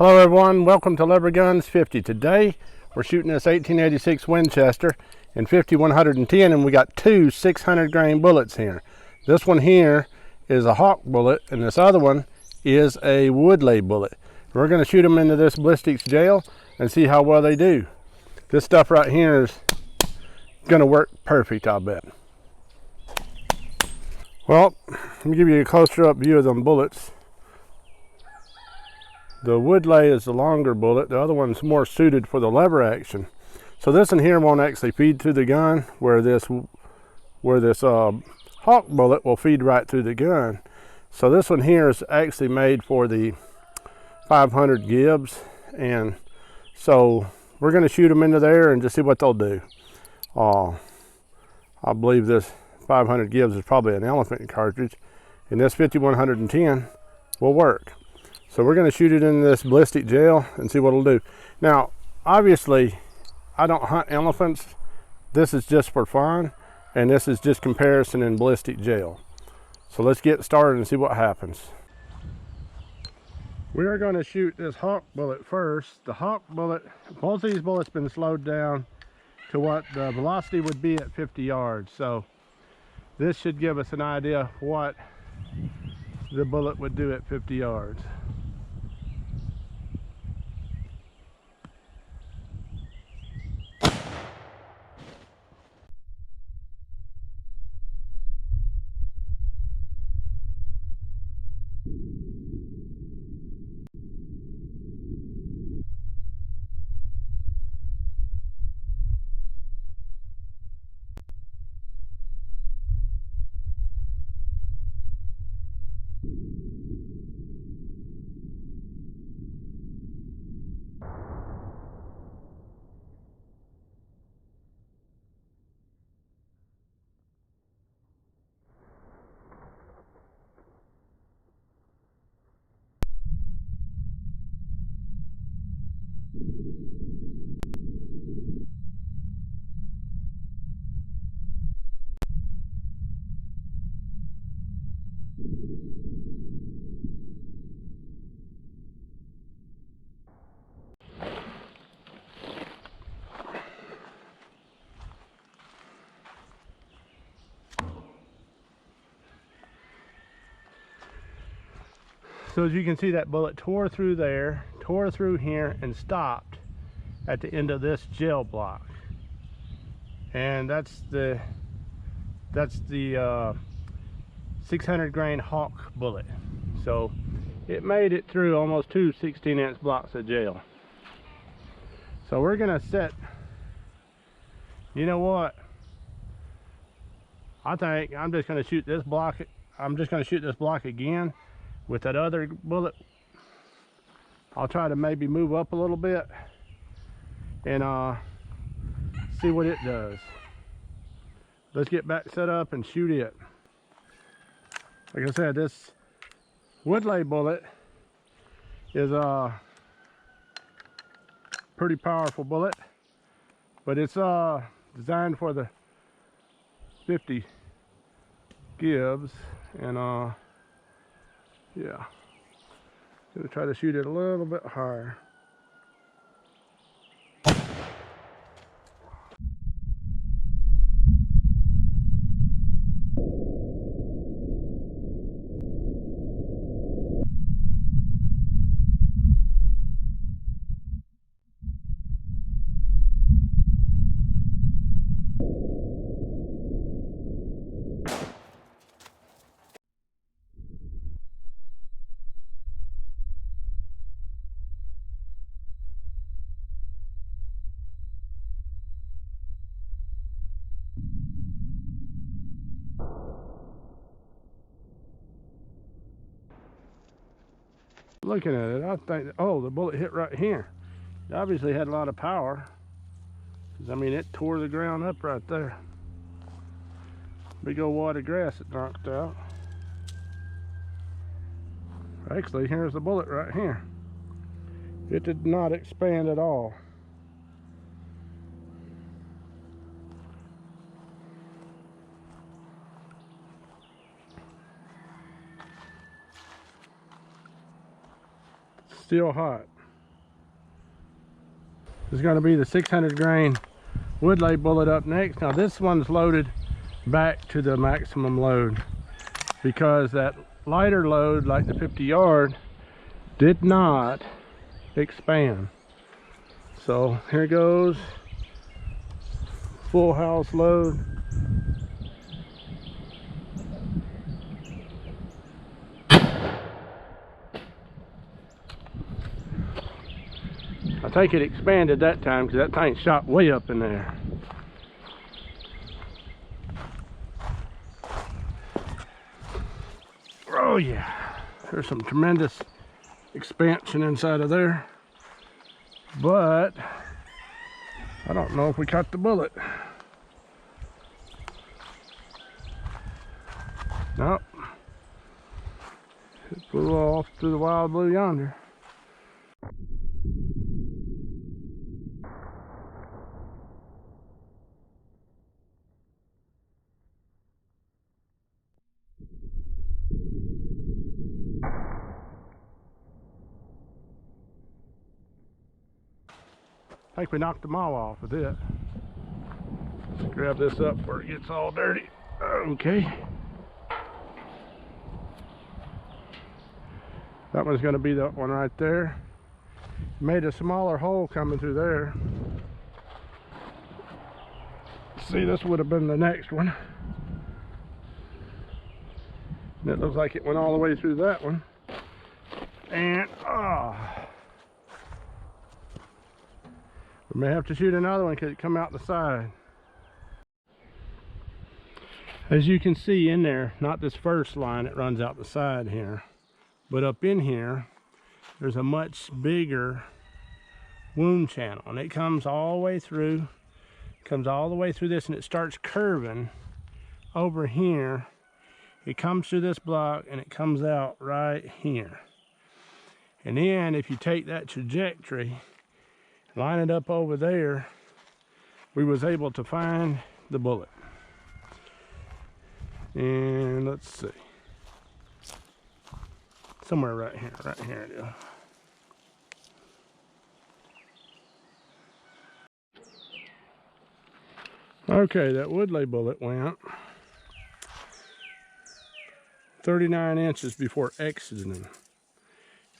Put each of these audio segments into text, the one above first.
Hello everyone, welcome to Lever Guns 50. Today we're shooting this 1886 Winchester in 5110, and we got two 600 grain bullets here. This one here is a Hawk bullet and this other one is a Woodlay bullet. We're going to shoot them into this ballistics gel and see how well they do. This stuff right here is going to work perfect, I'll bet. Well, let me give you a closer up view of them bullets. The Woodlay is the longer bullet. The other one's more suited for the lever action. So this one here won't actually feed through the gun, where this Hawk bullet will feed right through the gun. So this one here is actually made for the 500 Gibbs, and so we're going to shoot them into there and just see what they'll do. I believe this 500 Gibbs is probably an elephant cartridge, and this 5110 will work. So we're going to shoot it in this ballistic gel and see what it'll do. Now, obviously, I don't hunt elephants. This is just for fun, and this is just comparison in ballistic gel. So let's get started and see what happens. We are going to shoot this Hawk bullet first. The Hawk bullet, both of these bullets been slowed down to what the velocity would be at 50 yards. So this should give us an idea of what the bullet would do at 50 yards. So as you can see, that bullet tore through there, tore through here, and stopped at the end of this gel block. And that's the 600 grain Hawk bullet. So it made it through almost two 16-inch blocks of gel. So we're gonna set, you know what, I think I'm just gonna shoot this block. I'm just gonna shoot this block again with that other bullet. I'll try to maybe move up a little bit and see what it does. Let's get back set up and shoot it. Like I said, this Woodlay bullet is a pretty powerful bullet, but it's designed for the 50 Gibbs, and yeah, gonna try to shoot it a little bit higher. Looking at it, I think, oh, the bullet hit right here. It obviously had a lot of power, because I mean, it tore the ground up right there. Big old wad of grass it knocked out. Actually, here's the bullet right here. It did not expand at all. Still hot. is going to be the 600 grain Woodlay bullet up next. Now this one's loaded back to the maximum load because that lighter load, like the 50 yard, did not expand. So here goes, full house load. I think it expanded that time because that thing shot way up in there. Oh yeah, there's some tremendous expansion inside of there, but I don't know if we caught the bullet. Nope, it flew off to the wild blue yonder. I think we knocked them all off with it. Let's grab this up before it gets all dirty. Okay. That one's going to be that one right there. Made a smaller hole coming through there. See, this would have been the next one. And it looks like it went all the way through that one. And, we may have to shoot another one because it come out the side. As you can see in there, not this first line that runs out the side here, but up in here, there's a much bigger wound channel. And it comes all the way through, this, and it starts curving over here. It comes through this block and it comes out right here. And then if you take that trajectory, line it up over there, we was able to find the bullet. And let's see, somewhere right here it is. Okay, that Woodlay bullet went 39 inches before exiting,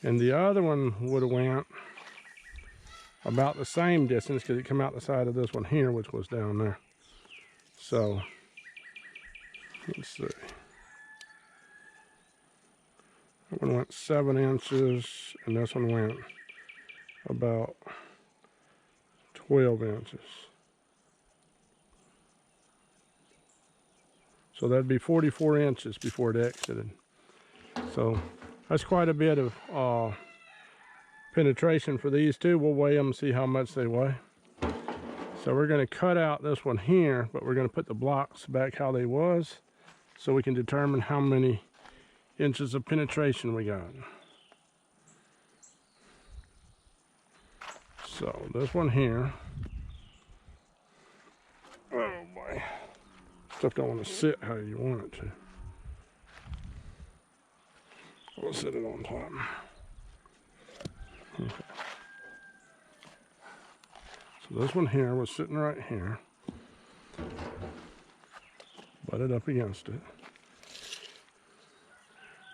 and the other one would have went about the same distance because it came out the side of this one here, which was down there. So let's see, that one went 7 inches and this one went about 12 inches. So that'd be 44 inches before it exited. So that's quite a bit of penetration for these two. We'll weigh them and see how much they weigh. So we're going to cut out this one here, but we're going to put the blocks back how they was so we can determine how many inches of penetration we got. So this one here, oh boy, stuff don't want to sit how you want it to. We'll set it on top. Okay. So this one here was sitting right here, butted up against it.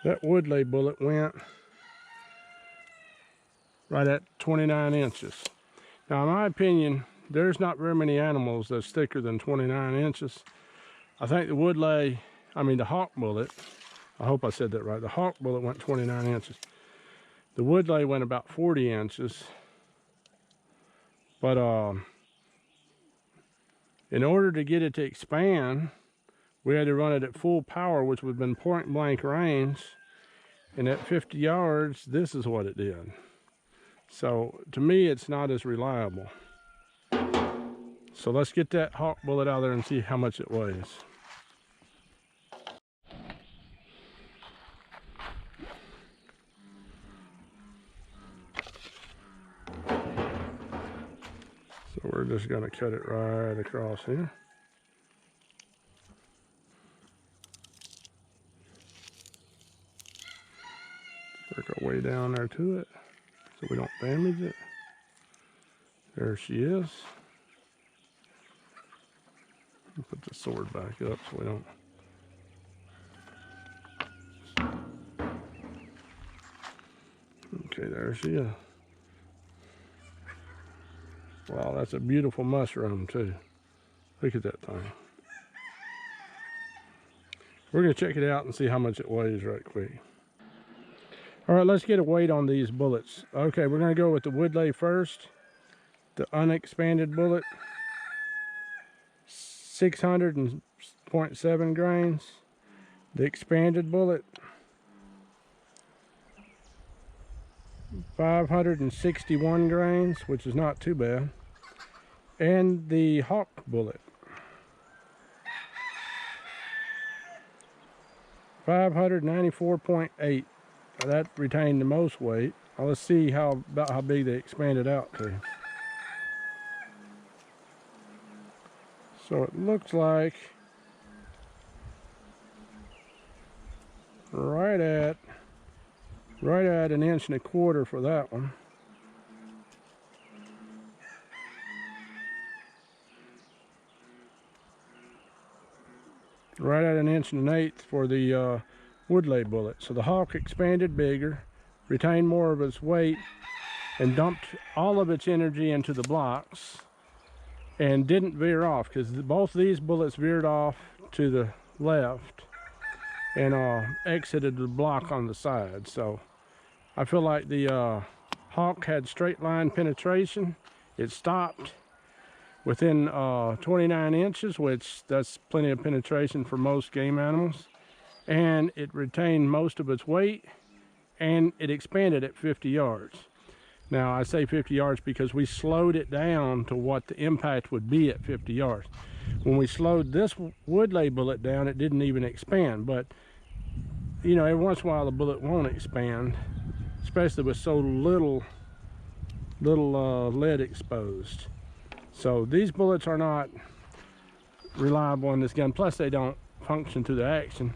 That Woodlay bullet went right at 29 inches. Now, in my opinion, there's not very many animals that's thicker than 29 inches. I think the Woodlay, the Hawk bullet, I hope I said that right, the Hawk bullet went 29 inches. The Woodlay went about 40 inches. But in order to get it to expand, we had to run it at full power, which would have been point blank range. And at 50 yards, this is what it did. So to me, it's not as reliable. So let's get that Hawk bullet out there and see how much it weighs. So we're just going to cut it right across here. Work our way down there to it so we don't damage it. There she is. Put the sword back up so we don't. Okay, there she is. Wow, that's a beautiful mushroom too. Look at that thing. We're gonna check it out and see how much it weighs right quick. All right, let's get a weight on these bullets. Okay, we're gonna go with the Woodlay first. The unexpanded bullet, 600.7 grains. The expanded bullet, 561 grains, which is not too bad. And the Hawk bullet, 594.8. That retained the most weight. Now let's see about how big they expanded out to. So it looks like right at 1.25 inches for that one. Right at 1.1 inches for the Woodlay bullet. So the Hawk expanded bigger, retained more of its weight, and dumped all of its energy into the blocks, and didn't veer off, because both of these bullets veered off to the left and exited the block on the side. So I feel like the Hawk had straight line penetration. It stopped within 29 inches, which that's plenty of penetration for most game animals. And it retained most of its weight, and it expanded at 50 yards. Now I say 50 yards because we slowed it down to what the impact would be at 50 yards. When we slowed this Woodlay bullet down, it didn't even expand. But you know, every once in a while the bullet won't expand, especially with so little lead exposed. So these bullets are not reliable in this gun. Plus they don't function through the action.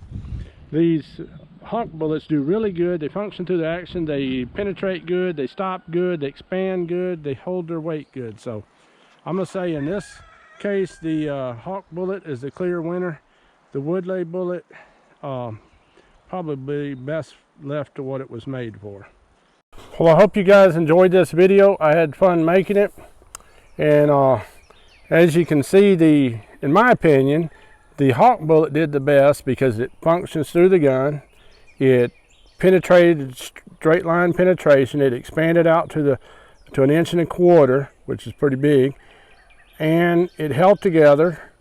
These Hawk bullets do really good. They function through the action. They penetrate good. They stop good. They expand good. They hold their weight good. So I'm gonna say in this case the Hawk bullet is the clear winner. The Woodlay bullet probably best left to what it was made for. Well, I hope you guys enjoyed this video. I had fun making it, and as you can see, in my opinion, the Hawk bullet did the best because it functions through the gun. It penetrated straight line penetration. It expanded out to 1.25 inches, which is pretty big, and it held together.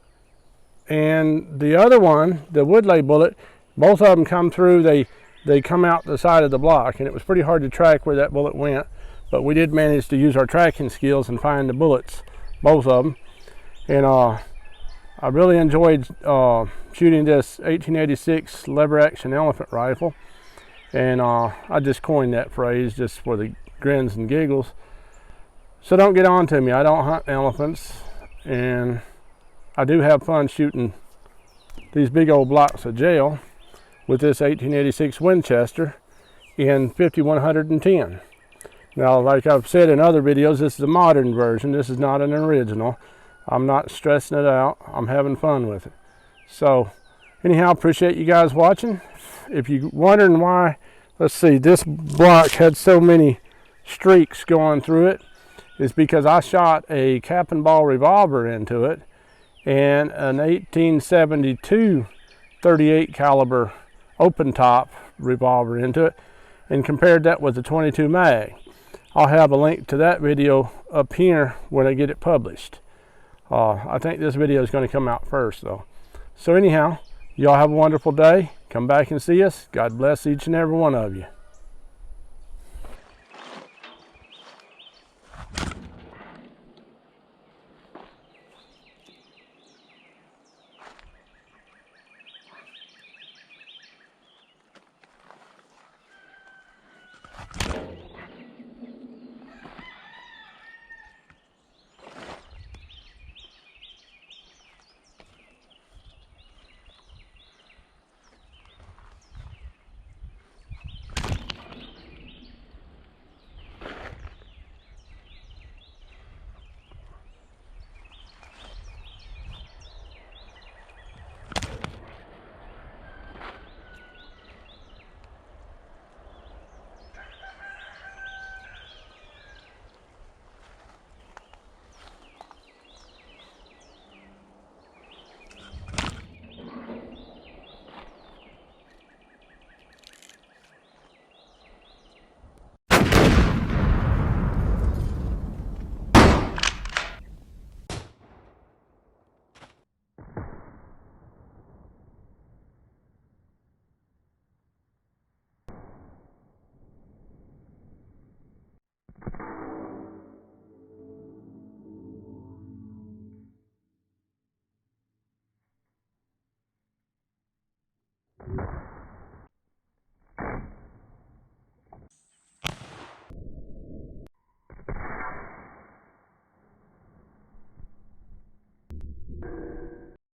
And the other one, the Woodlay bullet, both of them come through. They come out the side of the block, and it was pretty hard to track where that bullet went. But we did manage to use our tracking skills and find the bullets, both of them. And I really enjoyed shooting this 1886 lever action elephant rifle, and I just coined that phrase just for the grins and giggles. So don't get on to me. I don't hunt elephants, and I do have fun shooting these big old blocks of gel with this 1886 Winchester in 5110. Now, like I've said in other videos, this is a modern version. This is not an original. I'm not stressing it out. I'm having fun with it. So anyhow, appreciate you guys watching. If you're wondering why, let's see, this block had so many streaks going through it, is because I shot a cap and ball revolver into it and an 1872 .38 caliber open top revolver into it, and compared that with the 22 mag. I'll have a link to that video up here when I get it published. I think this video is going to come out first though. So anyhow, y'all have a wonderful day. Come back and see us. God bless each and every one of you.